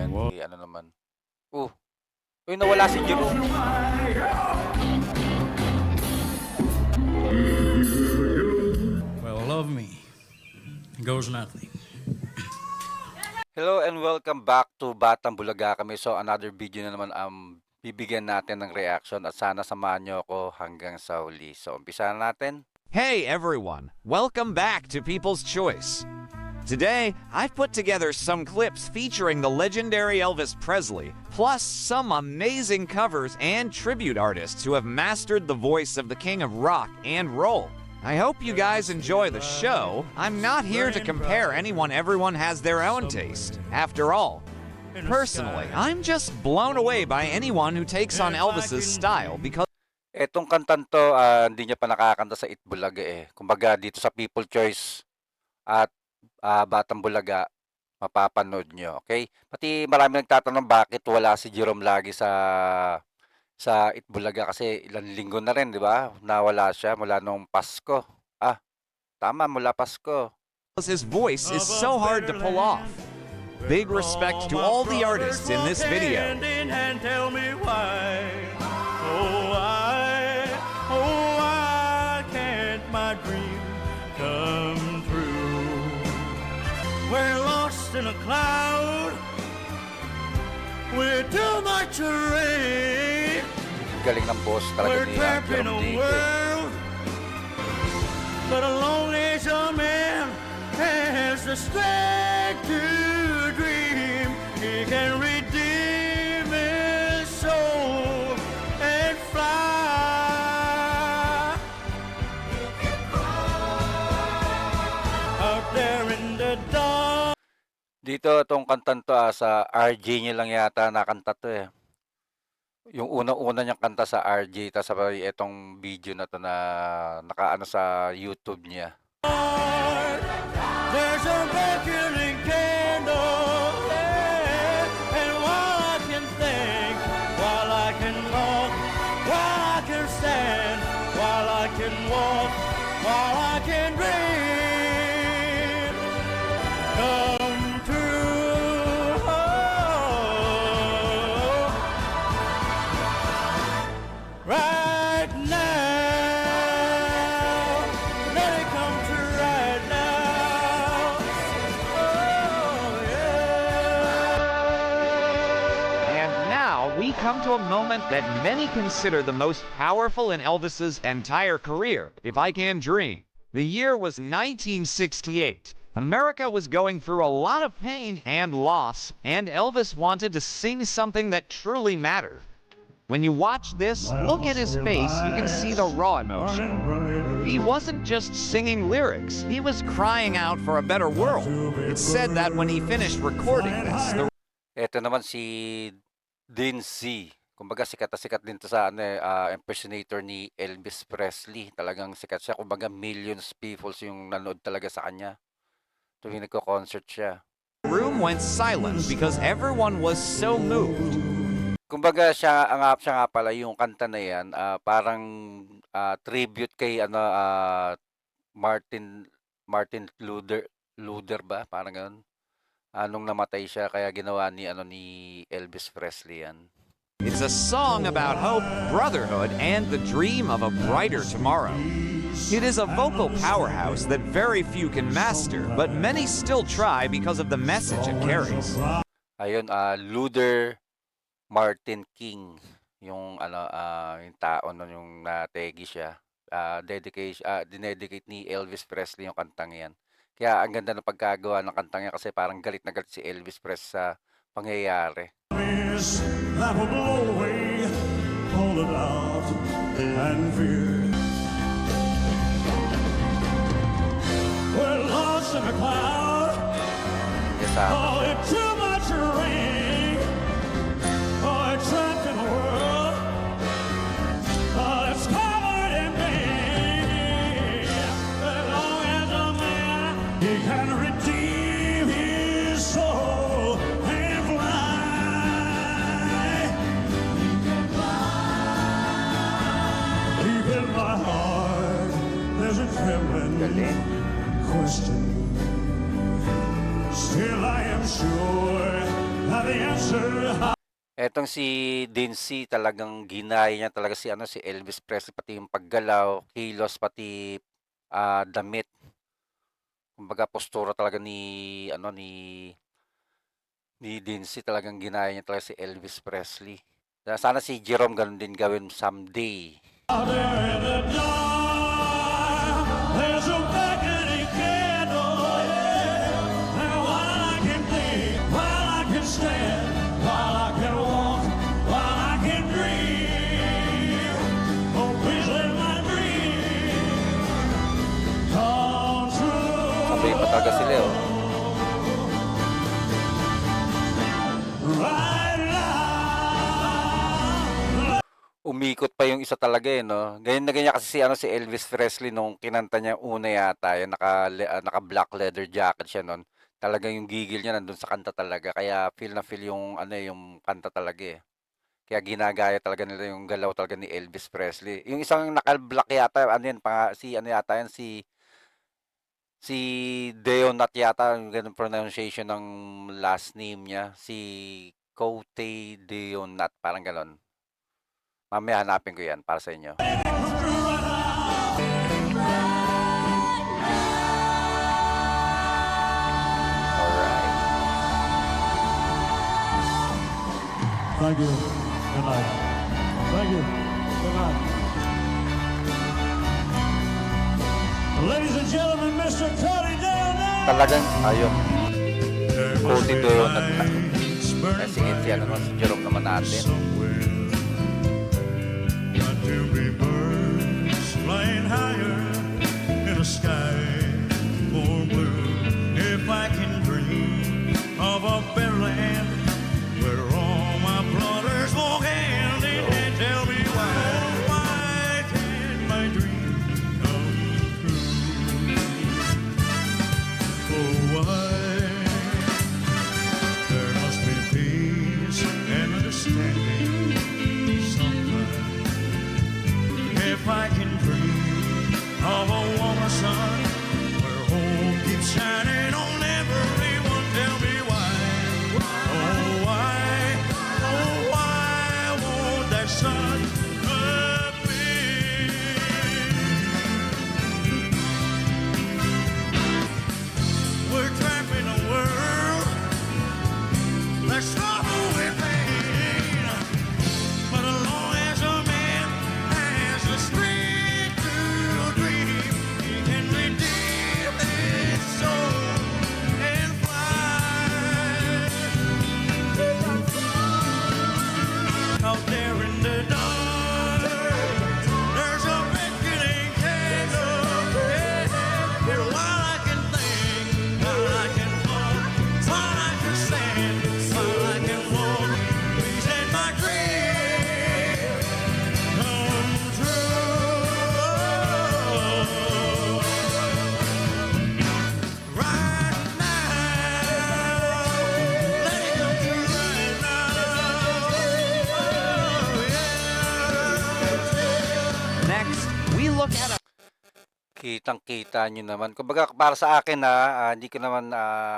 yan. Ano naman. Uy, nawala si Jerome. Well, love me goes nothing. Hello and welcome back to Batang Bulaga Kami. So another video na naman bibigyan natin ng reaction at sana samahan nyo ako hanggang sa huli. So umpisa na natin. Hey everyone, welcome back to People's Choice. Today, I've put together some clips featuring the legendary Elvis Presley, plus some amazing covers and tribute artists who have mastered the voice of the king of rock and roll. I hope you guys enjoy the show. I'm not here to compare anyone, everyone has their own taste. After all, personally, I'm just blown away by anyone who takes on Elvis's style because Etong kantan to, hindi niya pa nakakanta sa Itbulaga eh. Kumbaga dito sa People Choice at Batang Bulaga, mapapanood nyo. Okay? Pati marami nagtatanong bakit wala si Jerome lagi sa Itbulaga kasi ilang linggo na rin, di ba? Nawala siya mula nung Pasko. Tama, mula Pasko. his voice is so hard to pull off. Big respect to all the artists in this video. Tell me why. Why can't my dream come true? We're lost in a cloud. We're too much rain. Galing ng boss talaga We're ni trapped in Jerome a Dique. world, but a lonely man has the strength to dream. He can redeem his soul and fly out there in the dark. Dito, itong kantan to, sa RJ niya lang yata nakanta to eh. Yung unang-una niyang kanta sa RJ, tapos sabay itong video na to na nakaano sa YouTube niya. There's a beckoning candle there, and while I can think, while I can walk, while I can stand, while I can walk, while I can dream, come true. Right now, let it come true right now. And now we come to a moment that many consider the most powerful in Elvis's entire career, If I Can Dream. The year was 1968. America was going through a lot of pain and loss, and Elvis wanted to sing something that truly mattered. When you watch this, look at his face, you can see the raw emotion. He wasn't just singing lyrics, he was crying out for a better world. It's said that when he finished recording this, the Ito naman si Dean Z. Kumbaga sikat na sikat din to sa impersonator ni Elvis Presley. Talagang sikat siya. Kumbaga millions people yung nanood talaga sa kanya tuwing nagko-concert siya. room went silent because everyone was so moved. Kumbaga siya nga pala yung kanta na yan, parang tribute kay Martin Luther ba? Parang gano'n. Nung namatay siya kaya ginawa ni Elvis Presley yan. It's a song about hope, brotherhood, and the dream of a brighter tomorrow. It is a vocal powerhouse that very few can master, but many still try because of the message it carries. Ayun, Luther Martin King, yung yung tao nun yung nategi siya. Dinedicate ni Elvis Presley yung kantang yan. Kaya ang ganda ng pagkagawa ng kantang yan kasi parang galit na galit si Elvis Presley sa pangyayari. That will blow away all the doubt and fear. We're lost in a cloud. Oh, it's too much rain. Oh, it's trapped in a world. Oh, it's covered in pain. As long as a man, he can redeem his soul and fly. Deep in my heart, there's a trembling question. Still I am sure the answer. Etong si Dincy talagang ginaya niya talaga si ano si Elvis Presley pati yung paggalaw, kilos pati damit. Kumbaga postura talaga ni ano ni Dincy talagang ginaya niya talaga si Elvis Presley. Kaya sana si Jerome ganun din gawin someday. Out there in the dark, there's a beckoning candle, yeah. And while I can think, while I can stand, while I can walk, while I can dream, oh, please let my dream come true. Sabay pa talaga sila oh. Right now. Umikot pa yung isa talaga eh, no? Ganyan na ganyan kasi si, ano, si Elvis Presley nung kinanta niya una yata, yung naka black leather jacket siya nun. Talagang yung gigil niya nandun sa kanta talaga. Kaya feel na feel yung, ano, yung kanta talaga eh. Kaya ginagaya talaga nila yung galaw talaga ni Elvis Presley. Yung isang naka-black yata, ano yan, si, ano yata yan, si Deonat yata, yung ganun pronunciation ng last name niya. Si Cote Deonat, parang ganon. Mamaya hanapin ko yan para sa inyo. Alright. Thank you. Good night. Thank you. Good night. Ladies and gentlemen, Mr. Cody Dale. Talagang, ayun. Cote Deonat na. Kasi si, ano naman, si Jerome naman natin. Got to be birds flying higher in a sky more blue. If I can dream of a better land where all my brothers walk hand in hand, tell me why can't my dream come true? Oh, why? There must be peace and understanding sometime. If I can dream of a woman's son where hope keeps shining on everyone, tell me why. Oh, why won't that sun appear? We're trapped in a world that's troubled with pain. But as long as a man has the strength to dream, he can redeem his soul and fly. Out there in the dark, there's a beckoning candle. Yeah, and while I can think, while I can walk, while I can stand, while I can walk, please let my dream come true. Right now, let it come true right now. Oh, yeah. Next, we look at a Kitang-kita nyo naman. Kumbaga, para sa akin hindi ko naman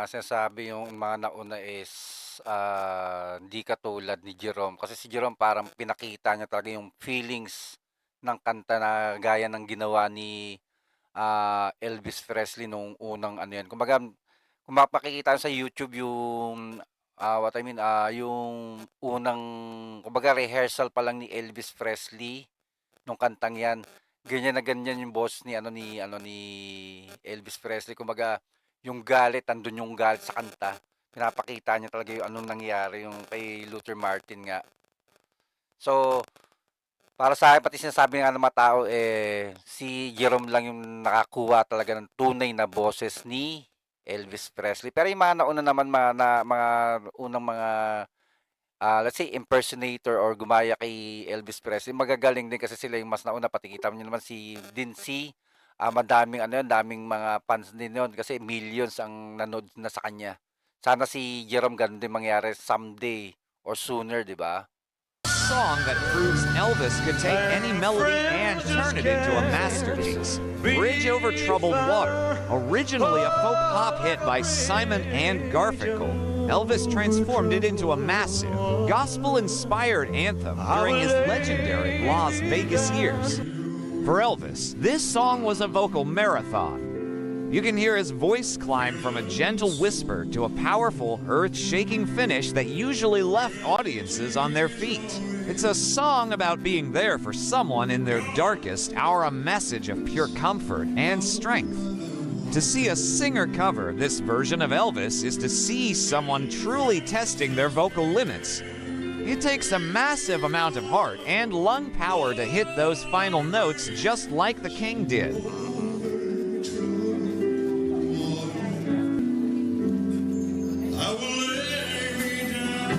sinasabi yung mga nauna is hindi katulad ni Jerome. Kasi si Jerome parang pinakita niya talaga yung feelings ng kanta na gaya ng ginawa ni Elvis Presley nung unang ano yan. Kumbaga, kung mapakikita nyo sa YouTube yung what I mean, yung unang, kumbaga rehearsal pa lang ni Elvis Presley nung kantang yan. Ganyan na ganyan yung boss ni Elvis Presley. Kumbaga, yung galit, andun yung galit sa kanta. Pinapakita niya talaga yung anong nangyari yung kay Luther Martin nga. So, para sa akin, pati sinasabi nga ng mga tao, si Jerome lang yung nakakuha talaga ng tunay na boses ni Elvis Presley. Pero yung mga nauna naman, mga unang mga let's say impersonator or gumaya kay Elvis Presley, magagaling din kasi sila yung mas nauna. Pati kita niyo naman si Dincy, madaming daming mga fans din yun kasi millions ang nanood na sa kanya. Sana si Jerome ganun din mangyari someday or sooner, di ba? song that proves Elvis could take any melody and turn it into a masterpiece. Bridge Over Troubled Water, originally a folk pop hit by Simon and Garfunkel, Elvis transformed it into a massive, gospel-inspired anthem during his legendary Las Vegas years. For Elvis, this song was a vocal marathon. You can hear his voice climb from a gentle whisper to a powerful, earth-shaking finish that usually left audiences on their feet. It's a song about being there for someone in their darkest hour, a message of pure comfort and strength. To see a singer cover this version of Elvis is to see someone truly testing their vocal limits. It takes a massive amount of heart and lung power to hit those final notes just like the King did. I will lay me down.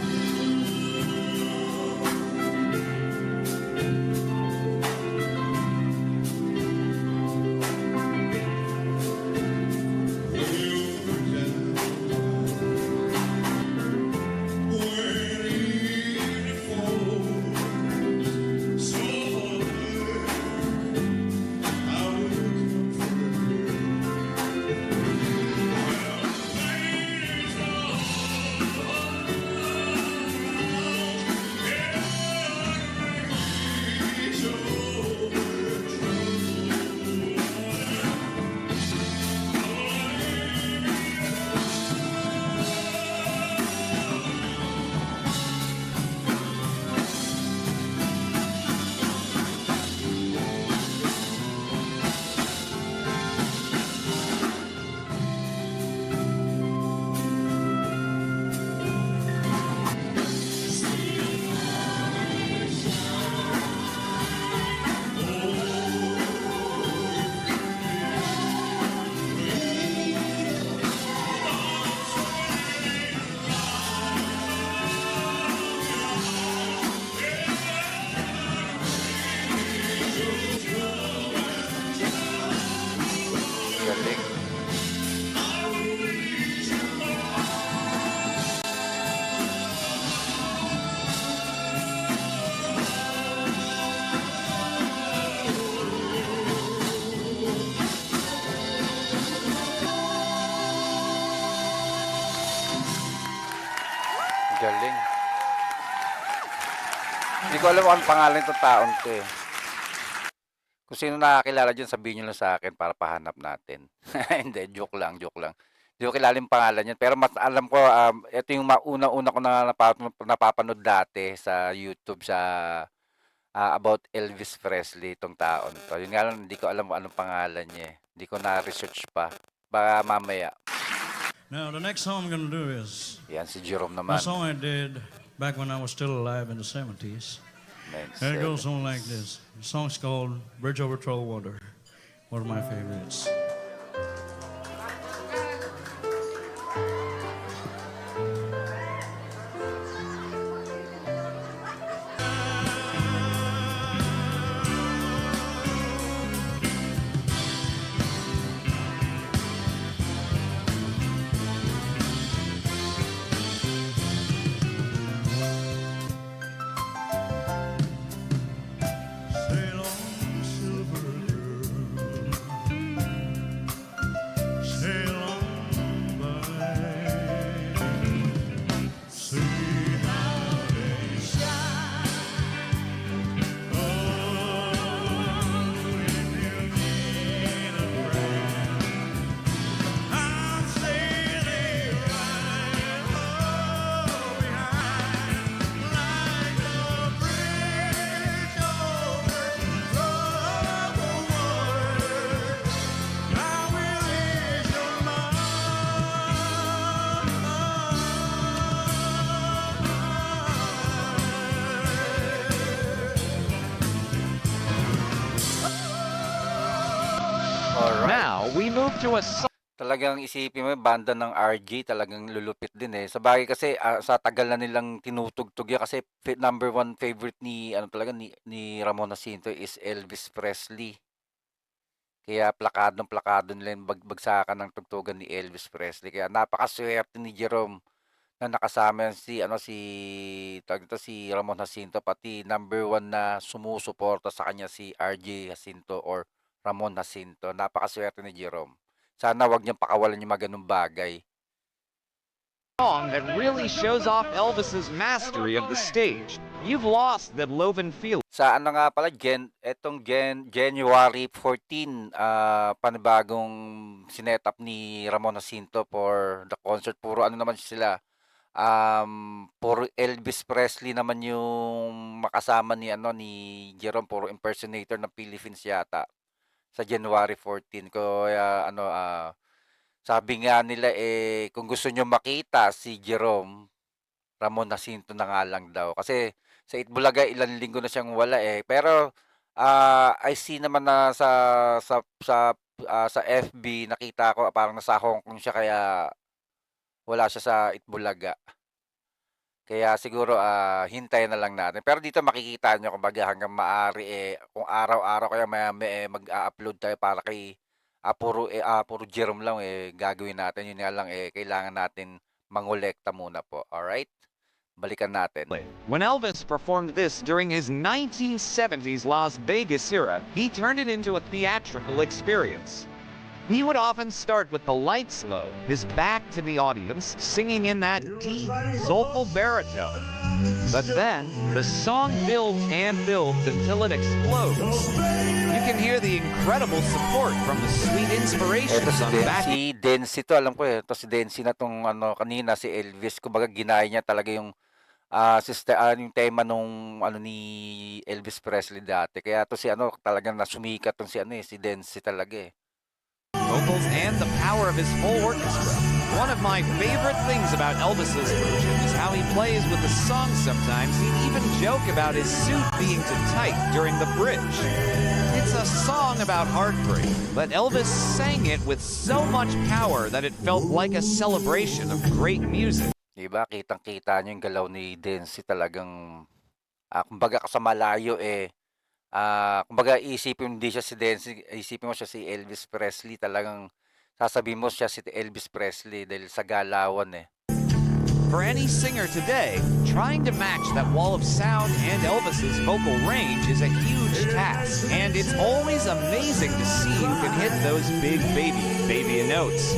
Galing. Galing. Hindi ko alam kung anong pangalan itong taon to eh. Kung sino nakakilala dyan, sabihin nyo lang sa akin para pahanap natin. Hindi, joke lang, joke lang. Hindi ko kilala yung pangalan niyan. Pero mas alam ko, ito yung una-una ko na napapanood dati sa YouTube sa about Elvis Presley, itong taon to. Yun nga lang, hindi ko alam kung anong pangalan niya eh. Hindi ko na-research pa. Baka mamaya. Now, the next song I'm going to do is Yan, si Jerome a naman. song I did back when I was still alive in the 70s. And it goes on like this. The song's called Bridge Over Troubled Water. One of my favorites. Sail on, silver girl. Sail on by. See how they shine. Oh, if you need a friend, I'll say they ride behind like a bridge over troubled water. I will ease your Alright. Now, we move to a song. Talagang isipin mo, banda ng RJ, talagang lulupit din eh. Sabagay kasi sa tagal na nilang tinutugtog yan kasi number one favorite ni ano talaga ni Ramon Jacinto is Elvis Presley. Kaya plakadong-plakado nila yung bagsakan ng tugtugan ni Elvis Presley. Kaya napakaswerte ni Jerome na nakasama yan tawag nito, si Ramon Jacinto, pati number one na sumusuporta sa kanya si RJ Jacinto or Ramon Jacinto. Napakaswerte ni Jerome. Sana wag niyang pakawalan yung mga ganung bagay. song that really shows off Elvis's mastery of the stage. You've lost that Loven feeling. Sa ano nga pala, January 14, panibagong sinet-up ni Ramon Jacinto for the concert. Puro ano naman sila, puro Elvis Presley naman yung makasama ni ano ni Jerome, puro impersonator ng Philippines yata sa January 14. Kaya ano, sabi nga nila kung gusto nyo makita si Jerome, Ramon Jacinto na nga lang daw. Kasi sa Itbulaga ilang linggo na siyang wala Pero I see naman na sa FB nakita ko parang nasa Hong Kong siya kaya wala siya sa Itbulaga. Kaya siguro hintayin na lang natin. Pero dito makikita nyo kumbaga hanggang maaari kung araw-araw kaya maya mag-a-upload tayo para kay puro Jerome lang gagawin natin. Yun nga lang kailangan natin mangolekta muna po. Alright? Balikan natin. When Elvis performed this during his 1970s Las Vegas era, he turned it into a theatrical experience. He would often start with the lights low, his back to the audience, singing in that deep, soulful baritone. But then, the song builds and builds until it explodes. You can hear the incredible support from the sweet Ito inspirations on back. si Densi to, alam ko ito si Densi na tong ano kanina si Elvis, kumbaga ginaya niya talaga yung yung tema nung ano ni Elvis Presley dati. Kaya to si ano talagang nasumikat tong si si Densi talaga Vocals and the power of his full orchestra. One of my favorite things about Elvis's version is how he plays with the song sometimes. He'd even joke about his suit being too tight during the bridge. It's a song about heartbreak, but Elvis sang it with so much power that it felt like a celebration of great music. Diba? Kitang-kita niyo yung galaw ni Densi talagang kumbaga sa malayo kumbaga isipin mo hindi siya si Densi, isipin mo siya si Elvis Presley, talagang sasabihin mo siya si Elvis Presley dahil sa galawan For any singer today, trying to match that wall of sound and Elvis's vocal range is a huge task, and it's always amazing to see who can hit those big baby notes.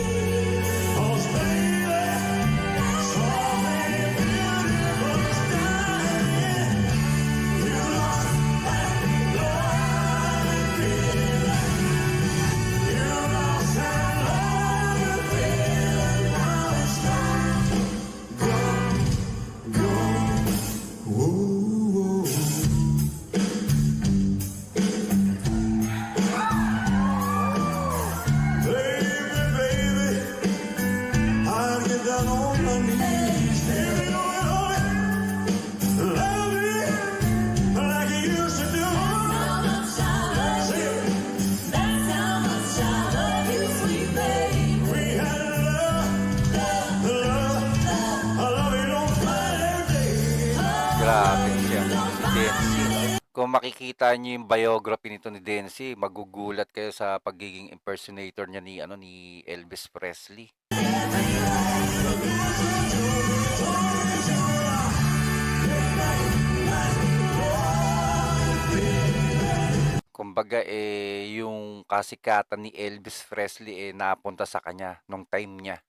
Grabe siya, si Densi. Kung makikita niyo yung biography nito ni Densi, magugulat kayo sa pagiging impersonator niya ni Elvis Presley. Kumbaga yung kasikatan ni Elvis Presley napunta sa kanya nung time niya.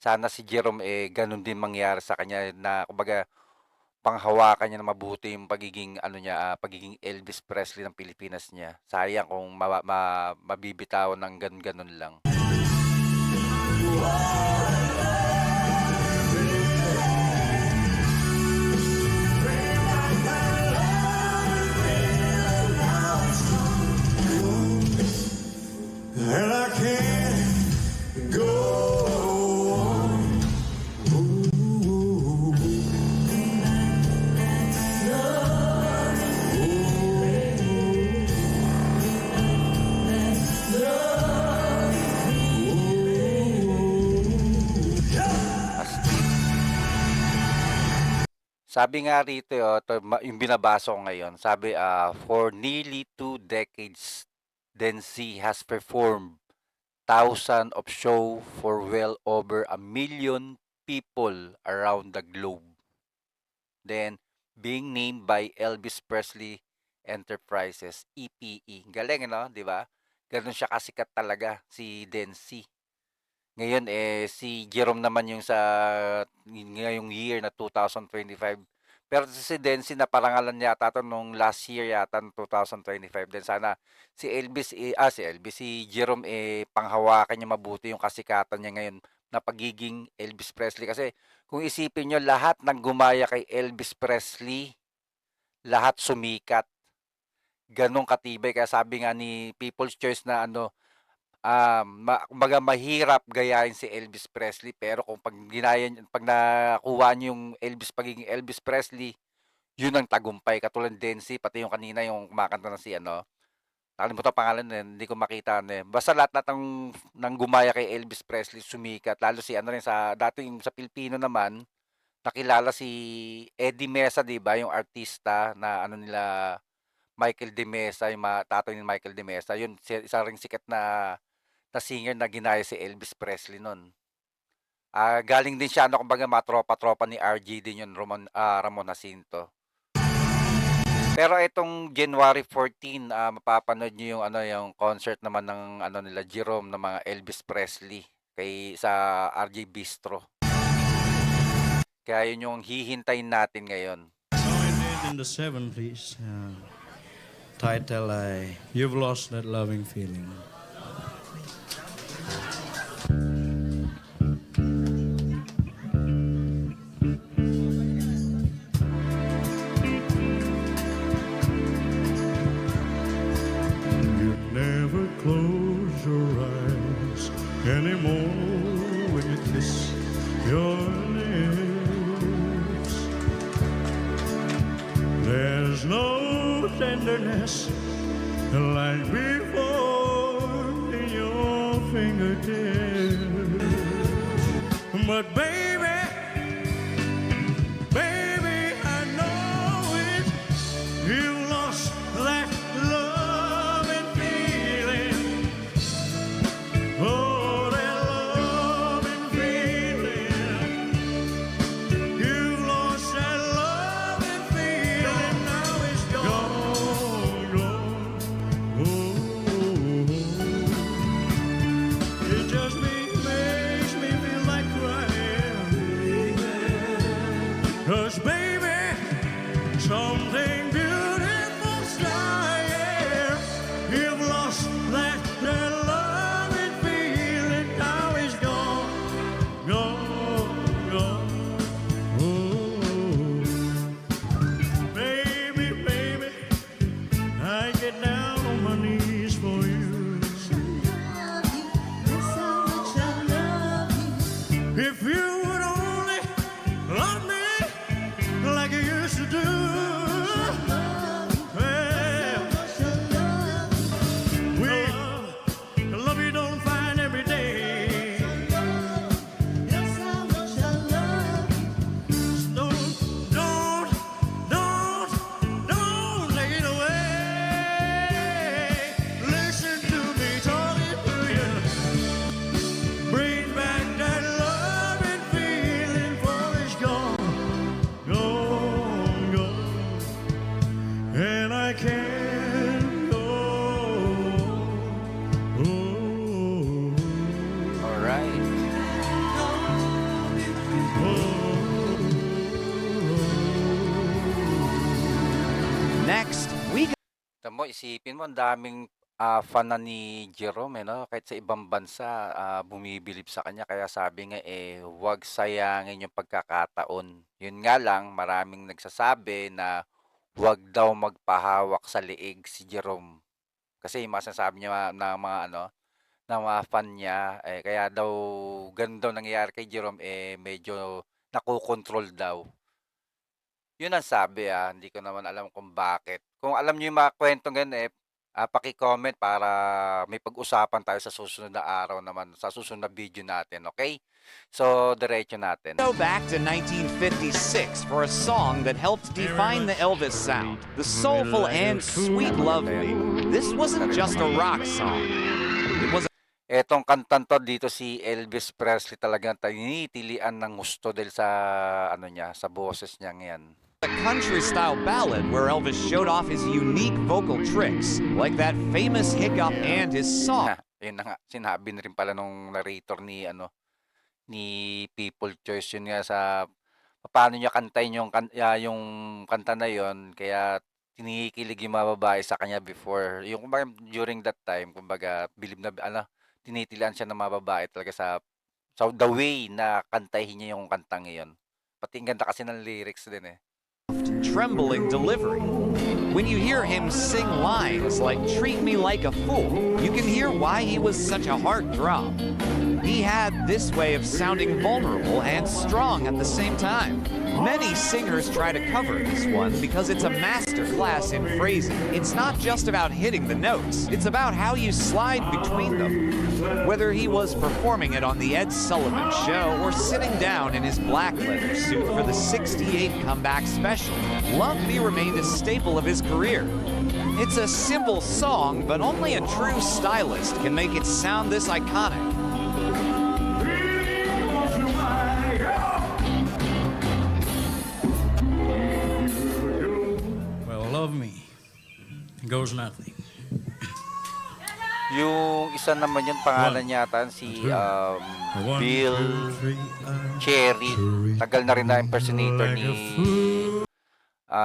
Sana si Jerome ganun din mangyari sa kanya na kumbaga panghawakan niya na mabuti yung pagiging ano niya, pagiging Elvis Presley ng Pilipinas niya. Sayang kung mabibitawan ng ganun lang. And I can't go on. Ooh. Sabi nga rito, yung binabasa ko ngayon, sabi, for nearly 2 decades, Densi has performed thousands of show for well over 1 million people around the globe. Then, being named by Elvis Presley Enterprises, EPE. Galing, di ba? Ganun siya kasikat talaga, si Densi. Ngayon, si Jerome naman yung sa ngayong year na 2025. Pero si Densi naparangalan yata 'to nung last year yata nung 2025 din. Sana si Jerome, panghawakan niya mabuti yung kasikatan niya ngayon na pagiging Elvis Presley. Kasi kung isipin niyo lahat ng gumaya kay Elvis Presley, lahat sumikat. Gano'n katibay kaya sabi nga ni People's Choice na ano, kumbaga mahirap gayahin si Elvis Presley pero kung 'pag nakuha niyo yung pagiging Elvis Presley, yun ang tagumpay. Katulad ni Densi pati yung kanina yung kumakanta na si ano, nakalimutan ko pangalan eh, hindi ko makita ano eh. Basta lahat ng gumaya kay Elvis Presley sumikat. Lalo si ano rin sa dating sa Pilipino naman, nakilala si Eddie Mesa 'di ba, yung artista na ano nila Michael De Mesa, yung tatay ni Michael De Mesa. Yun isa ring sikat na singer na ginaya si Elvis Presley nun. Galing din siya ano kumbaga mga tropa-tropa ni RJ din yun, Ramon Jacinto. Pero itong January 14, mapapanood niyo yung ano yung concert naman ng ano nila Jerome ng mga Elvis Presley sa RJ Bistro. Kaya yun yung hihintayin natin ngayon. So I did in the 70s. Title You've Lost That Loving Feeling. You never close your eyes anymore when you kiss your lips. There's no tenderness like before in your fingertips. But baby, I know it. You lost that love and feeling. Oh, that love and feeling. You lost that love and feeling. Now it's gone, gone. Oh, it just makes me feel like crying. 'Cause baby, something beautiful started. You've lost that love and feeling. Now it's gone, gone, gone. Oh, baby, I get down on my knees for you. If you would only love me like you used to do. Well, love you don't find every day. Don't take it away. Listen to me talking to you. Bring back that love and feeling, for it's gone, gone, gone. And I can't go. Alright. Next, we Alam mo, isipin mo, ang daming fan na ni Jerome, no? Kahit sa ibang bansa, bumibilib sa kanya. Kaya sabi nga, huwag sayangin yung pagkakataon. Yun nga lang, maraming nagsasabi na huwag daw magpahawak sa liig si Jerome. Kasi yung mga sinasabi niya na mga ano, na mga fan niya, kaya daw, ganun daw nangyayari kay Jerome, medyo nakokontrol daw. Yun ang sabi, hindi ko naman alam kung bakit. Kung alam niyo yung mga kwentong ganun, paki-comment para may pag-usapan tayo sa susunod na araw naman, sa susunod na video natin, okay? So, diretso natin. go back to 1956 for a song that helped define the Elvis sound, the soulful and sweet love theme. This wasn't just a rock song. It was Etong kantan to dito si Elvis Presley talagang tinitilian ng gusto dahil sa ano niya, sa boses niya ngayon. a country-style ballad where Elvis showed off his unique vocal tricks, like that famous hiccup and his song. Ayun na nga, sinabi na rin pala nung narrator ni People Choice, yun nga sa paano niya kantahin yung kanta na yun, kaya kinikilig yung mga babae sa kanya before. Yung kumbaga during that time, kumbaga bilib na tinitilaan siya ng mga babae talaga sa the way na kantahin niya yung kantang iyon. Pati ang ganda kasi ng lyrics din, eh. Trembling delivery. When you hear him sing lines like treat me like a fool, you can hear why he was such a heartthrob. He had this way of sounding vulnerable and strong at the same time. Many singers try to cover this one because it's a master class in phrasing. It's not just about hitting the notes, it's about how you slide between them. Whether he was performing it on The Ed Sullivan Show or sitting down in his black leather suit for the '68 comeback special, Love Me remained a staple of his career. It's a simple song, but only a true stylist can make it sound this iconic. Well, love me goes nothing. Yung isa naman yun, pangalan yata si One, Bill two, three, Cherry. Tagal na rin na impersonator like a fool.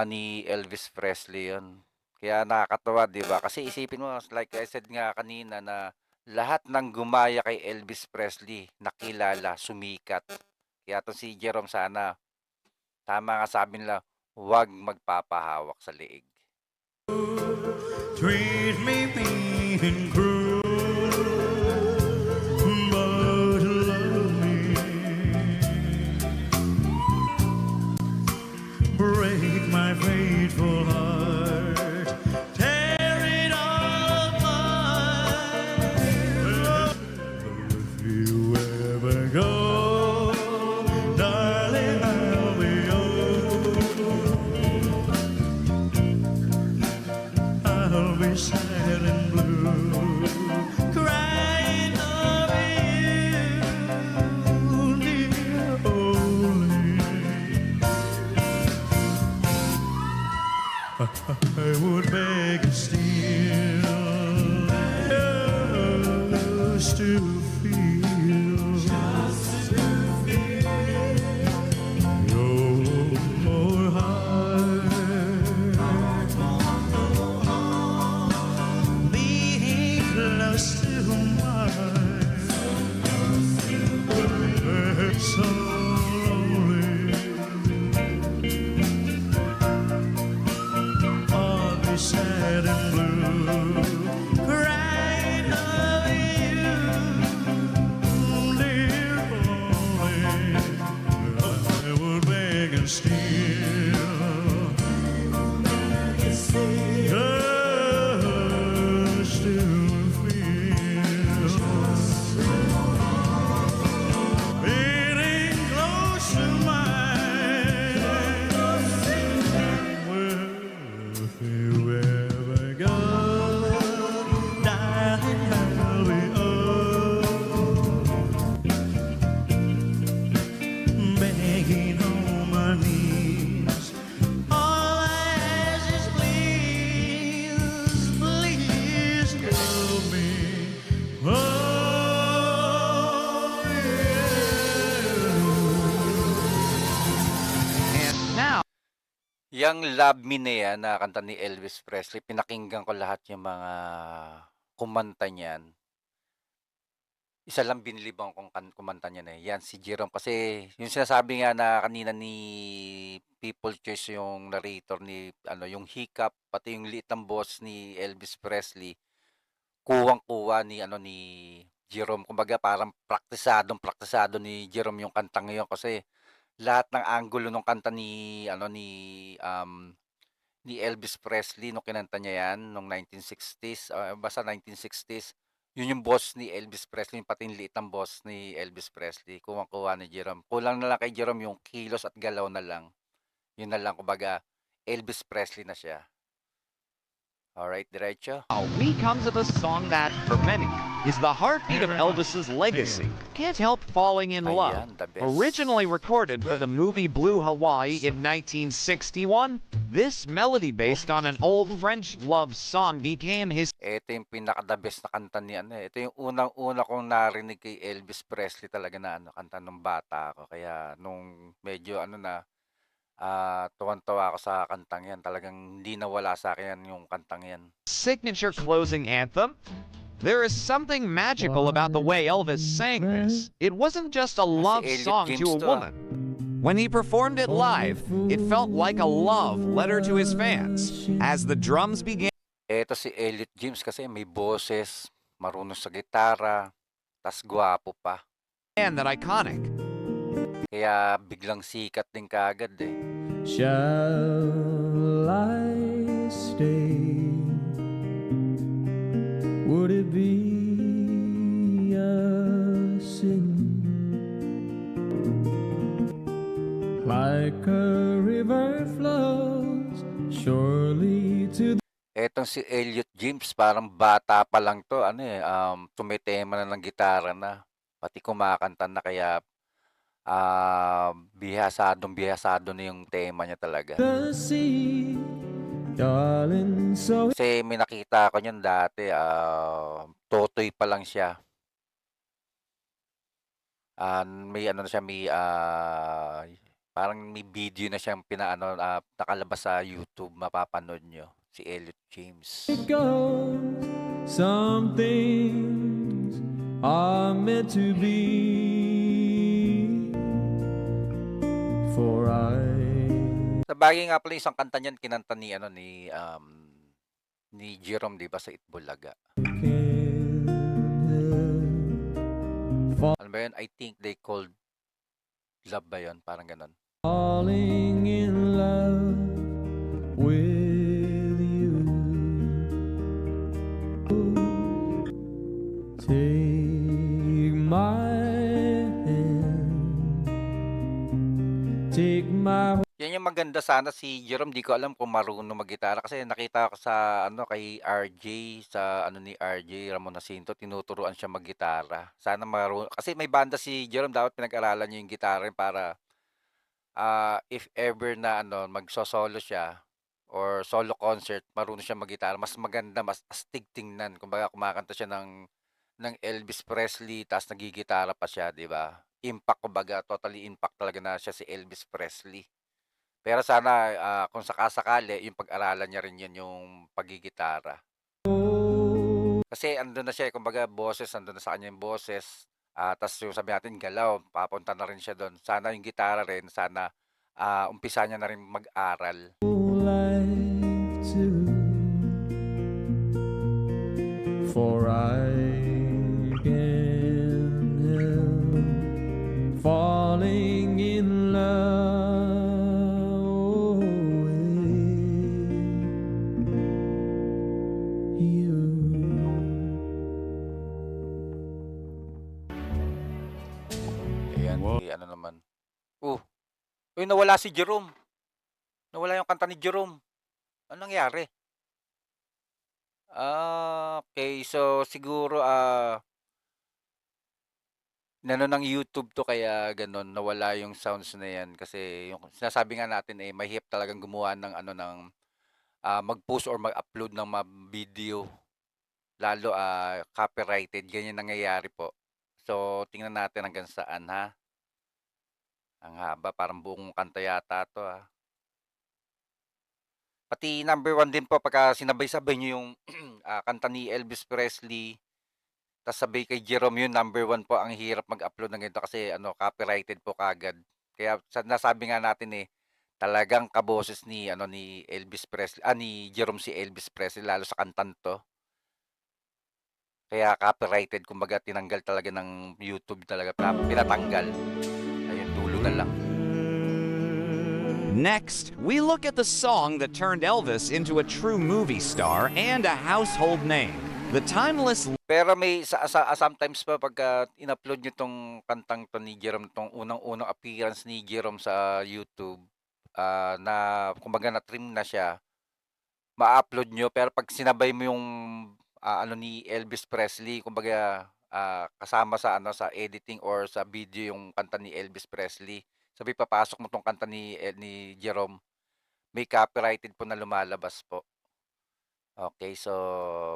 ni Elvis Presley yun. Kaya nakakatawa, 'di ba? Kasi isipin mo, like I said nga kanina, na lahat ng gumaya kay Elvis Presley nakilala, sumikat. Kaya 'tong si Jerome sana, tama nga sabi nila, huwag magpapahawak sa leeg. Treat me mean and cruel, but love me. Break my faithful heart, tear it all apart. If you ever go, darling, I'll be yours. I'll be sad and blue, crying over you, dear only. I would beg and steal just to feel your heart beating close to mine. It's so lonely. I'll be sad and blue, crying over you, dear only. I would beg and steal just to feel beating close to mine. Well, if you ever go, darling, I'll be begging on my knees. All I ask is please, please love me. Oh, yeah. And now, Yang Love Me na yan, na kanta ni Elvis Presley, pinakinggan ko lahat yung mga kumanta niyan. Isa lang binilibang kong kumanta niyan, eh, yan si Jerome. Kasi yung sinasabi nga na kanina ni People Choice, yung narrator, yung hiccup, pati yung liit ng boss ni Elvis Presley, kuwang-kuwa ni Jerome. Kumbaga parang praktisado ni Jerome yung kantang ngayon, kasi lahat ng anggulo ng kanta ni Elvis Presley nung kinanta niya yan nung 1960s, basta 1960s, yun yung boss ni Elvis Presley, yung pati yung liit ng boss ni Elvis Presley, kuwang-kuwa ni Jerome. Kulang na lang kay Jerome yung kilos at galaw na lang. Yun na lang, kumbaga Elvis Presley na siya. Alright, diretso. Now we come to the song that, for many, is the heartbeat of Elvis's legacy. Can't Help Falling in Love. Ayan, the best. Originally recorded for the movie Blue Hawaii in 1961, this melody based on an old French love song became his Ito yung pinaka-the best na kanta ni ano, eh. Ito yung unang-una kong narinig kay Elvis Presley talaga na ano, kanta nung bata ako. Kaya nung medyo ano na, tuwang-tuwa ako sa kantang 'yan. Talagang hindi nawala sa'kin 'yan, yung kantang 'yan. signature closing anthem. There is something magical about the way Elvis sang this. It wasn't just a love Elliot song James to a to, ah. woman. When he performed it live, it felt like a love letter to his fans. As the drums began Eto si Elliot James kasi may boses, marunong sa gitara, tas gwapo pa. that iconic Kaya biglang sikat din kaagad, eh. Shall I stay? Would it be a sin? Like a river flows surely to Etong si Elliot James parang bata pa lang 'to ano, eh, tumitema na ng gitara na, pati kumakanta na kaya, bihasadong-bihasado na yung tema niya talaga. the sea, darling. So Kasi may nakita ako niyan dati, totoy pa lang siya. May ano na siya, parang may video na siyang pinaano, nakalabas sa YouTube, mapapanood niyo, si Elliot James. it goes. Some things are meant to be. For Sabagay nga pala isang kanta niyan kinanta ni ano, ni Jerome 'di ba sa Itbulaga. can't help Ano ba 'yun? I think they called Love ba 'yun? Parang gano'n. falling in love with you. Take my hand, take my 'Yan yung maganda sana si Jerome, 'di ko alam kung marunong maggitara kasi nakita ko sa ano, kay RJ, sa ano ni RJ Ramon Jacinto, tinuturuan siya maggitara. Sana kasi may banda si Jerome, dapat pinag-aralan niya yung gitara para, if ever na ano, magso-solo siya or solo concert, marunong siya maggitara, mas maganda, mas astig tingnan. Kumbaga kumakanta siya ng Elvis Presley ta's naggigitara pa siya, 'di ba? Impact kumbaga, totally impact talaga na siya si Elvis Presley. Pero sana, kung saka-sakali yung pag-aralan niya rin 'yun, yung paggigitara. Kasi andun na siya, eh, kumbaga boses, andun na sa kanya yung boses, ta's yung sabi natin galaw, papunta na rin siya dun. Sana yung gitara rin, sana, umpisa niya na rin mag-aral. life too. For I can't help falling in love with you. Ayan, ano naman. Uy, nawala si Jerome. Nawala yung kanta ni Jerome. Anong nangyari? Okay. So siguro, inano ng YouTube 'to kaya gano'n, nawala yung sounds na 'yan. Kasi yung sinasabi nga natin, eh, mahirap talagang gumawa ng ano, mag-post or mag-upload ng video, lalo, copyrighted, ganyan nangyayari po. So tingnan natin hanggang saan, ha. Ang haba, parang buong kanta yata 'to, Pati number 1 din po pagka sinabay-sabay niyo yung, kanta ni Elvis Presley, tas sabay kay Jerome, yun number 1 po. Ang hirap mag-upload ng ganito kasi ano, copyrighted po kaagad. Kaya nasabi nga natin, eh, talagang kaboses ni ano, ni Elvis Presley, ni Jerome si Elvis Presley lalo sa kantang 'to. Kaya copyrighted, kumbaga tinanggal talaga ng YouTube talaga, pinatanggal. Ayun, dulo na lang. Next, we look at the song that turned Elvis into a true movie star and a household name. The timeless Pero may sometimes pa pagka in-upload niyo 'tong kantang 'to ni Jerome, 'tong unang-unang appearance ni Jerome sa YouTube, na kumbaga na-trim na siya, ma-upload niyo pero 'pag sinabay mo yung, ano ni Elvis Presley kumbaga, kasama sa ano, sa editing or sa video yung kanta ni Elvis Presley, sabi papasok mo 'tong kanta ni Jerome, may copyrighted po na lumalabas po. Okay, so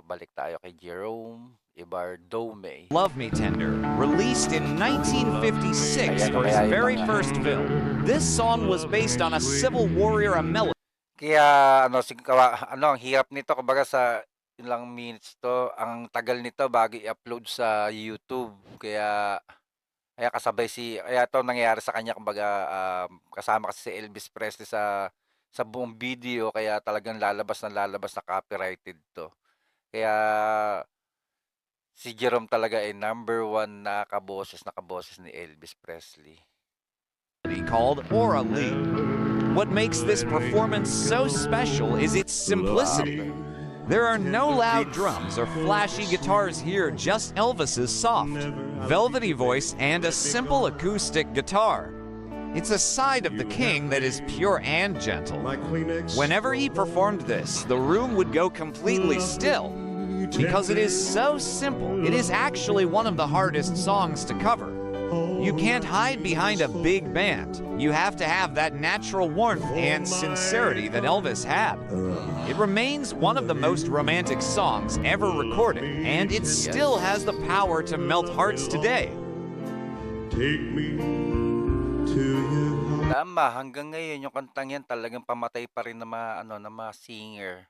balik tayo kay Jerome Ibardome. Love Me Tender, released in 1956 Ayan, for his kaya yun very na nga. first film. This song was based on a Civil War era melody. Kaya ano, ano, ang hirap nito kumbaga sa ilang minutes 'to, ang tagal nito bago i-upload sa YouTube. Kaya kaya 'to nangyayari sa kanya kumbaga, kasama kasi si Elvis Presley sa buong video kaya talagang lalabas na copyrighted 'to. Kaya si Jerome talaga ay number one na kaboses ni Elvis Presley. Called Aura Lee. What makes this performance so special is its simplicity. There are no loud drums or flashy guitars here, just Elvis's soft, velvety voice and a simple acoustic guitar. It's a side of the king that is pure and gentle. My Kleenex. Whenever he performed this, the room would go completely still. Because it is so simple, it is actually one of the hardest songs to cover. You can't hide behind a big band. You have to have that natural warmth and sincerity that Elvis had. It remains one of the most romantic songs ever recorded, and it still has the power to melt hearts today. Take me to your heart. Tama, hanggang ngayon yung kantang yan talagang pamatay pa rin na na mga singer.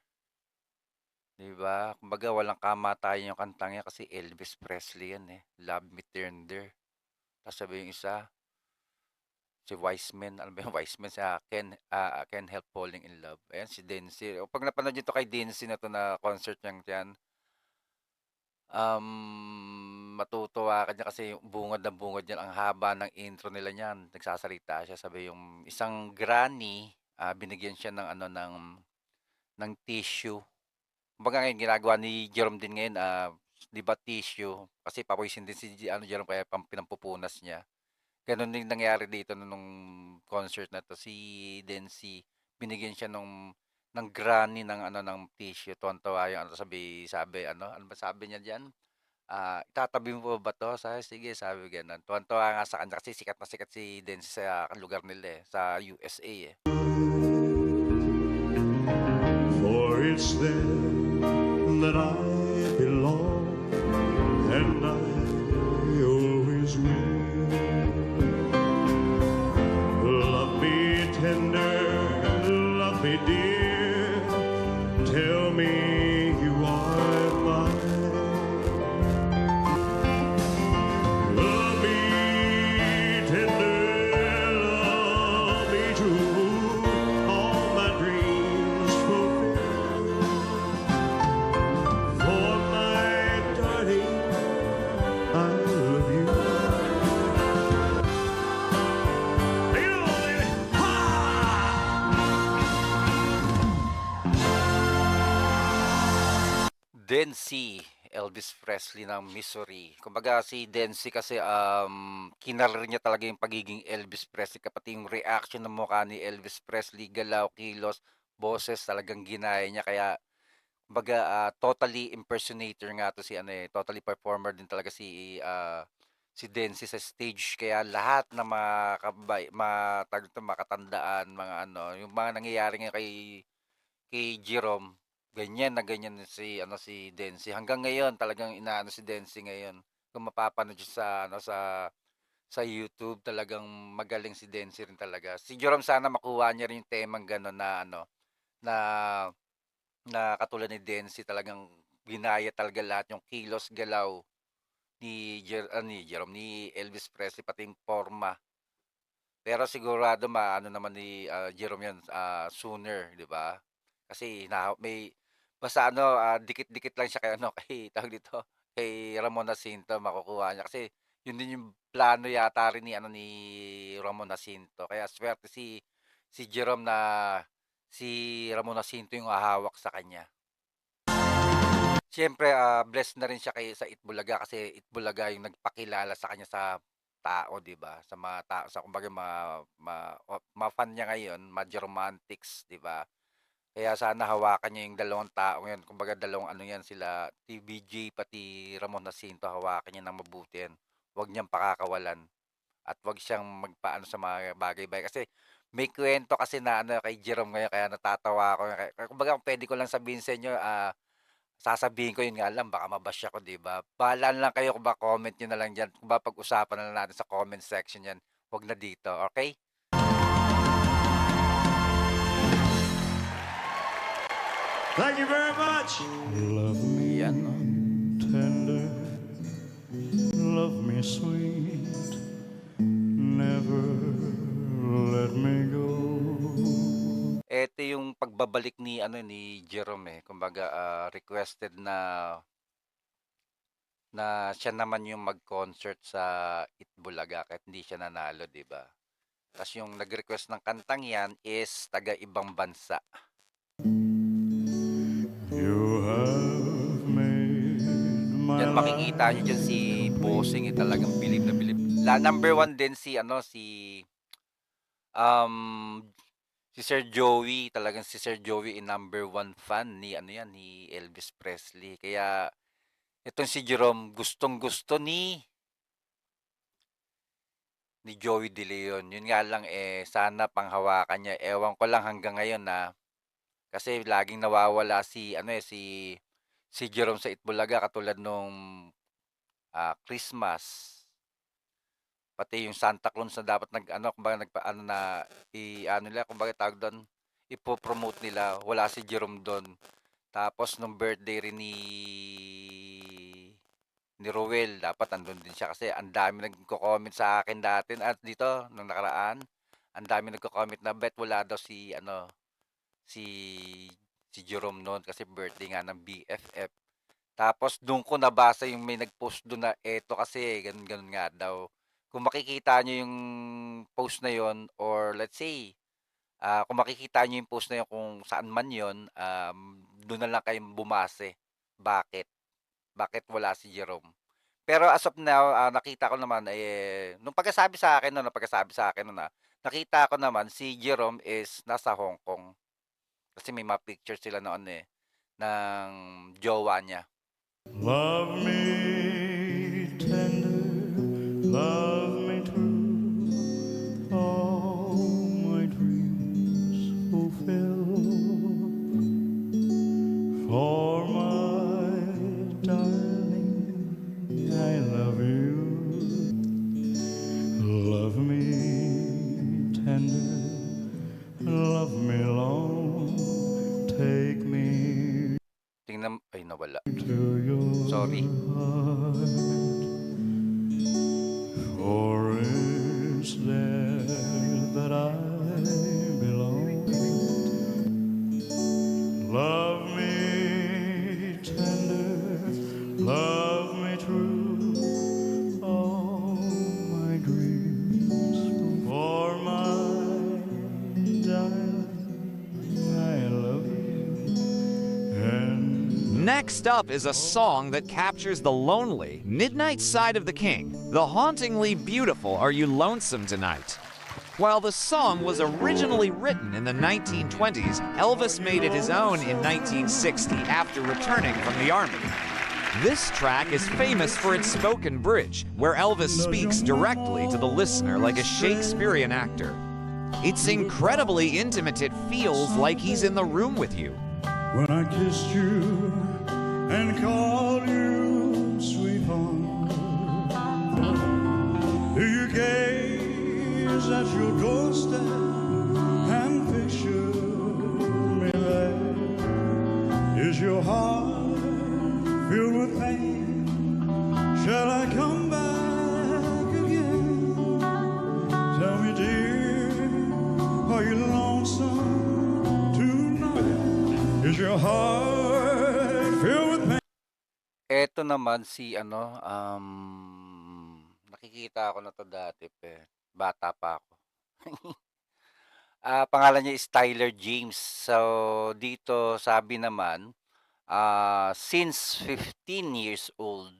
'Di ba? Kumbaga walang kamatayan yung kantang yan kasi Elvis Presley yan, eh, Love Me Tender. Tapos sabi yung isa, si Wiseman, ano ba yung Wiseman, Can't Help Falling in Love. Ayan si Denzi. O 'pag napanood niyo 'to kay Denzi na 'to na concert niyang 'yan, matutuwa ka diyan kasi yung bungad na bungad niyan, ang haba ng intro nila niyan, nagsasalita siya. Sabi yung isang granny, binigyan siya ng ano, ng tissue. Kumbaga ngayon ginagawa ni Jerome din ngayon, 'di ba tissue, kasi pawisin din si Jerome kaya pinampupunas niya. Gano'n din nangyari dito nung concert na 'to, si Dency binigyan siya ng granny ng ano, ng tissue, tuwang-tuwa yung ano, sabi ano, ano ba sabi niya diyan, "Itatabi mo ba 'to?" Sabi, "Sige," sabi gano'n. Tuwang-tuwa nga sa kanya kasi sikat na sikat si Dency sa lugar nila, eh, sa USA, eh. For it's there that I belong, and I always will. Love me tender, love me dear, tell me you are mine. Love me tender, love me true, all my dreams fulfill. For my darling, I love you. Take it on, baby. Ha! Dency, Elvis Presley ng Missouri. Kumbaga si Dency kasi, kinarir niya talaga yung pagiging Elvis Presley, pati yung reaction ng mukha ni Elvis Presley, galaw, kilos, boses, talagang ginaya niya. Kaya kumbaga, totally impersonator nga 'to, si ano, eh, totally performer din talaga si Dency sa stage. Kaya lahat ng mga tawag dito, makatandaan, mga ano, yung mga nangyayari nga kay Jerome, ganyan si ano, si Dency. Hanggang ngayon talagang inaano si Dency ngayon. Kung mapapanood niyo sa ano, sa YouTube, talagang magaling si Dency rin talaga. Si Jerome sana makuha niya rin yung temang gano'n na ano, na katulad ni Dency, talagang ginaya talaga lahat yung kilos, galaw ni Jerome, ni Elvis Presley, pati yung porma. Pero sigurado maano naman ni, Jerome 'yan, sooner, 'di ba? Kasi basta ano, dikit-dikit lang siya kay ano, kay tawag dito, kay Ramon Jacinto, makukuha niya. Kasi yun din yung plano yata rin ni Ramon Jacinto. Kaya swerte si Jerome na si Ramon Jacinto yung hahawak sa kanya. Siyempre, blessed na rin siya sa Itbulaga kasi Itbulaga yung nagpakilala sa kanya sa tao, 'di ba? Sa mga tao, sa kumbaga mga fan niya ngayon, mga Romantics, 'di ba? Kaya sana hawakan niyo yung dalawang taong yun, kumbaga dalawang ano yan sila, TBJ pati Ramon Jacinto, hawakan niya ng mabuti yan. Huwag niyang pakakawalan at huwag siyang magpaano sa mga bagay-bagay. Kasi may kwento kasi na ano kay Jerome ngayon kaya natatawa ako. Kumbaga kung puwede ko lang sabihin sa inyo, sasabihin ko yun nga lang baka ma-bash ako, 'di ba? Bahala na lang kayo kung ba comment niyo na lang diyan, kung ba pag-usapan na lang natin sa comment section 'yan, 'wag na dito, okay? Thank you very much. Love me Yan, no? tender, love me sweet, never let me go. Ito yung pagbabalik ni ano ni Jerome, kumbaga, requested na na siya naman yung mag-concert sa Itbulaga kahit hindi siya nanalo, 'di ba? Tas yung nag-request ng kantang 'yan is taga-ibang bansa. You have made my Yan makikita niyo diyan si Bossing, talagang bilib na bilib. Number one din si ano, um, si Sir Joey, talagang si Sir Joey number one fan ni ano yan, ni Elvis Presley. Kaya itong si Jerome gustong-gusto ni Joey De Leon. Yun nga lang sana panghawakan niya. Ewan ko lang hanggang ngayon na kasi laging nawawala si Jerome sa Itbulaga katulad nung Christmas. Pati yung Santa Claus na dapat nag-ano, kumbaga nagpa-ano na i-ano nila, kumbaga tawag doon, ipo-promote nila, wala si Jerome doon. Tapos nung birthday rin ni Ruel, dapat andun din siya kasi ang dami nagko-comment sa akin dati at dito nung nakaraan, ang dami nagko-comment na bet wala daw si si Jerome noon kasi birthday nga ng BFF. Tapos doon ko nabasa yung may nag-post doon na eto kasi ganun ganun nga daw. Kung makikita nyo yung post na yon or let's say, kung makikita nyo yung post na yon kung saan man yon, doon na lang kayo bumase. Bakit? Bakit wala si Jerome? Pero as of now, nakita ko naman, nung pagkasabi sa akin nun, nakita ko naman si Jerome is nasa Hong Kong. Kasi may mga picture sila noon ng jowa niya. love me tender, love me true, all my dreams fulfill. For my darling, I love you. Love me tender, love me long, take me Tingnan, ay nawala. to your Sorry. heart. For it's there that I belong. Love me tender, love me true, all my dreams for my darling, I love you. And Next up is a song that captures the lonely, midnight side of the king. The hauntingly beautiful Are You Lonesome Tonight? While the song was originally written in the 1920s, Elvis made it his own in 1960 after returning from the Army. This track is famous for its spoken bridge, where Elvis speaks directly to the listener like a Shakespearean actor. It's incredibly intimate, it feels like he's in the room with you. when I kissed you and called you sweetheart, do you gaze at your doorstep and picture me there? Is your heart filled with pain? Shall I come back again? Tell me, dear, are you lonesome tonight? Is your heart filled with pain? Eto naman si nakikita ko na 'to dati bata pa ako. Pangalan niya is Tyler James. So, dito sabi naman, since 15 years old,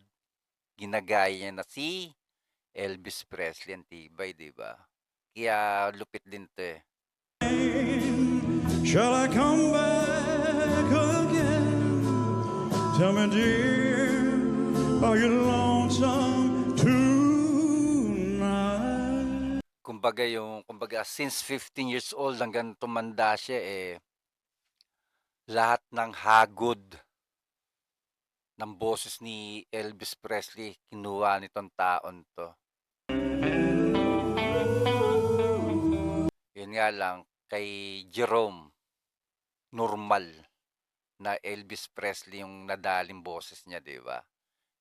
ginagaya niya na si Elvis Presley. Ang tibay, 'di ba? Kaya lupit din 'to, Shall I come back Tell me, dear, are you lonesome tonight? Kumbaga since 15 years old hanggang tumanda siya, lahat ng hagod ng boses ni Elvis Presley kinuha nitong taon 'to. Yun nga lang, kay Jerome, normal na Elvis Presley yung nadaling boses niya, 'di ba?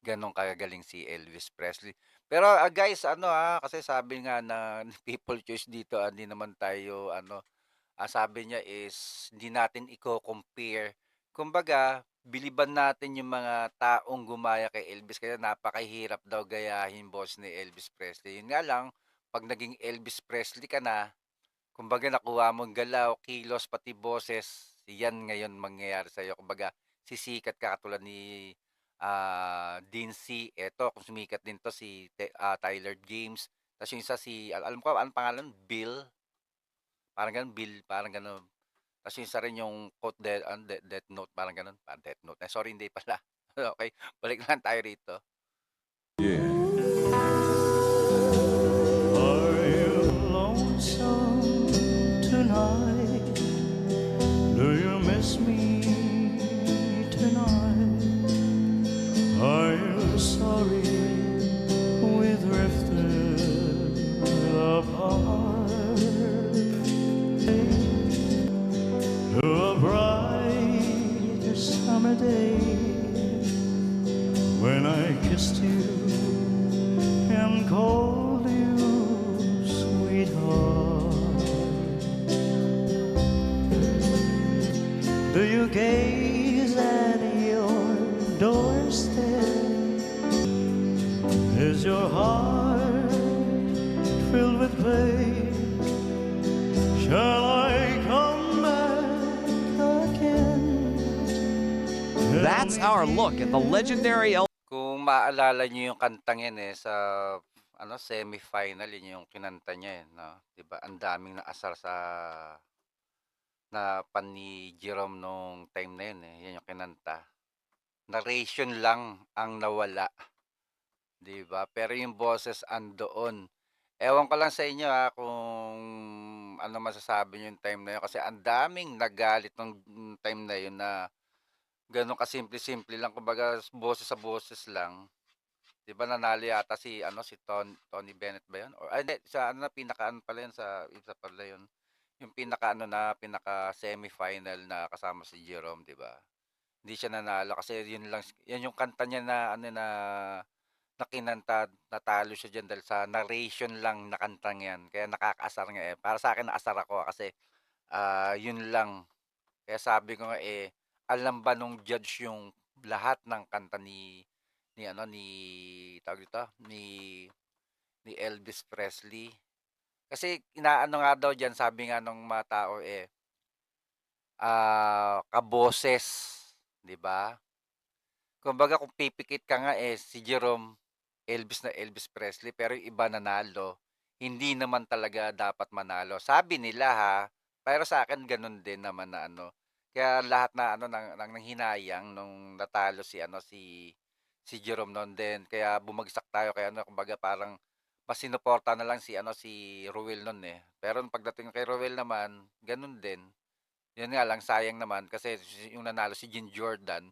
Gano'n kagagaling si Elvis Presley. Pero, guys ano, kasi sabi nga na ni People Choice dito, hindi naman tayo ano, sabi niya is hindi natin iko-compare. Kumbaga, biliban natin yung mga taong gumaya kay Elvis kaya napakahirap daw gayahin boses ni Elvis Presley. Yun nga lang, 'pag naging Elvis Presley ka na, kumbaga nakuha mong galaw, kilos, pati boses, yan ngayon mangyayari sa'yo. Kumbaga, sisikat ka katulad ni Dean C. Eto, kung sumikat din 'to si Tyler James. Tapos yung isa si alam ko anong pangalan, Bill, parang gano'n, Bill, parang gano'n. Tapos yung isa rin yung quote Death Note, parang gano'n, Death Note. Sorry, hindi pala. Okay, balik na lang tayo rito. Are you lonesome tonight? Do you miss me tonight? Are you sorry we drifted apart? To a bright summer day when I kissed you and called you sweetheart. Do you gaze at your doorstep? Is your heart filled with pain? Shall I come back again? That's our look at the legendary Elvis. Kung maalala niyo yung kantang yan, sa ano, semi-final, yun yung kinanta niya, 'no, 'di ba? Ang daming naasar sa ni Jerome nung time na yun, yun yung kinanta. Narration lang ang nawala, 'di ba? Pero yung boses andoon. Ewan ko lang sa inyo, kung ano masasabi niyo yung time na yun kasi ang daming nagalit nung time na yun na gano'n kasimple-simple lang, kumbaga boses sa boses lang. 'Di ba nanalo yata si ano, si Tony Bennett ba 'yun? Or hindi, sa ano na pinakaano pala 'yun, sa isa pala 'yun, yung pinakaano na pinaka-semifinal na kasama si Jerome, 'di ba? Hindi siya nanalo kasi 'yun lang 'yan yung kanta niya na ano, na kinanta, natalo siya diyan dahil sa narration lang na kantang 'yan. Kaya nakakaasar nga, para sa akin naasar ako, kasi, 'yun lang. Kaya sabi ko nga, alam ba nung judge yung lahat ng kanta ni ano, tawag dito, ni Elvis Presley? Kasi inaano nga daw diyan, sabi nga nung mga tao, kaboses, 'di ba? Kumbaga kung pipikit ka nga, si Jerome, Elvis na Elvis Presley, pero yung iba nanalo, hindi naman talaga dapat manalo. Sabi nila, pero sa akin gano'n din naman na ano, kaya lahat na ano ng nanghinayang nung natalo si ano, si Jerome no'n din. Kaya bumagsak tayo, kaya ano, kumbaga parang mas sinuporta na lang si ano, si Ruel no'n, Pero nung pagdating kay Ruel naman, gano'n din. Yun nga lang, sayang naman kasi yung nanalo si Jean Jordan,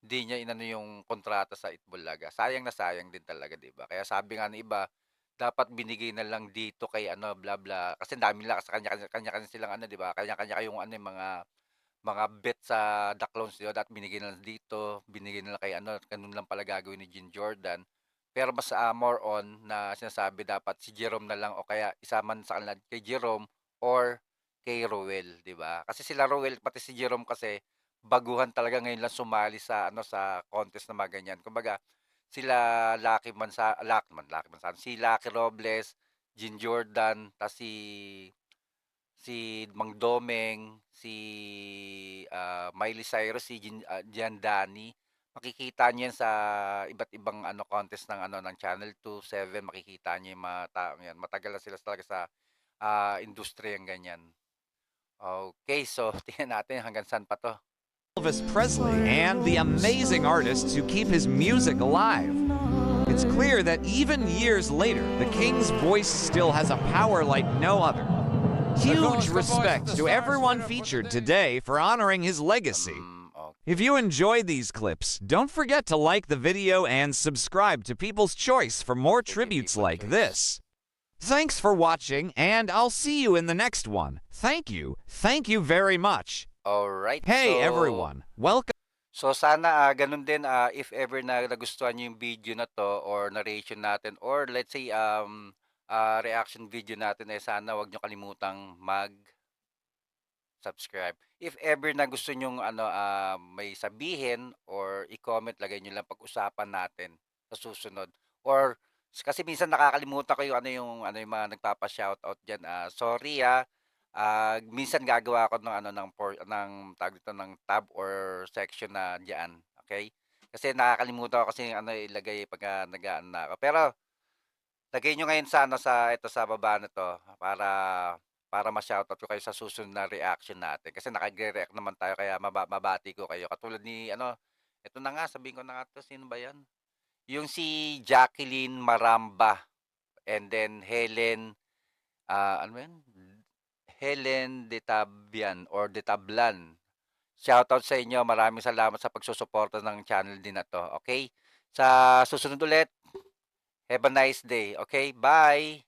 hindi niya inano yung kontrata sa Itbulaga. Sayang na sayang din talaga, 'di ba? Kaya sabi nga ng iba, dapat binigay na lang dito kay ano, bla bla. Kasi ang dami nila, sa kanya-kanya silang ano, 'di ba? Kanya-kanya kayong ano, mga bet sa The Clones, 'di ba? Dapat binigay na lang dito, binigay na lang kay ano, ganun lang pala gagawin ni Jean Jordan. Pero mas, more on na sinasabi, dapat si Jerome na lang o kaya isama sa kanila kay Jerome or kay Rowell, 'di ba? Kasi sila Rowell pati si Jerome kasi baguhan talaga, ngayon lang sumali sa ano, sa contest na mga ganyan. Kumbaga sila Lucky Manzano, si Lucky Robles, Jean Jordan, tas si Mang Domeng, si, Miley Cyrus, si Gian Danny. Makikita niyo 'yan sa iba't ibang ano, contest ng ano, ng Channel 2, 7, makikita niyo yung mga taong 'yan. Matagal na sila talaga sa, industriyang ganyan. Okay, so tingnan natin hanggang saan pa 'to. Elvis Presley and the amazing artists who keep his music alive. It's clear that even years later, the King's voice still has a power like no other. Huge respect to everyone featured today for honoring his legacy. Okay. If you enjoyed these clips, don't forget to like the video and subscribe to People's Choice for more tributes like this. Thanks for watching, and I'll see you in the next one. Thank you. Thank you very much. Alright. Hey So, everyone, welcome. So sana ganun din if ever na nagustuhan niyo yung video na to or narration natin or let's say reaction video natin eh sana wag niyo kalimutang mag-subscribe. If ever na gusto niyo may sabihin or i-comment lagay niyo lang pag-usapan natin sa susunod. Or kasi minsan nakakalimutan ko yung yung mga nagpapa-shoutout diyan. Sorry minsan gagawa ako ng ng tawag dito ng tab or section na diyan, okay? Kasi nakakalimutan ko kasi ilagay pagka nag-aano na ako. Pero lagay niyo ngayon sa sa ito sa baba na 'to para ma-shoutout ko kayo sa susunod na reaction natin. Kasi nakagre-react naman tayo kaya mabati ko kayo. Katulad ni ito na nga sabihin ko na nga 'to, sino ba 'yan? Yung si Jacqueline Maramba and then Helen, ano ba 'yan? Helen de Tabian or de Tablan. Shoutout sa inyo. Maraming salamat sa pagsusuporta ng channel din na 'to, okay? Sa susunod ulit, have a nice day, okay? Bye.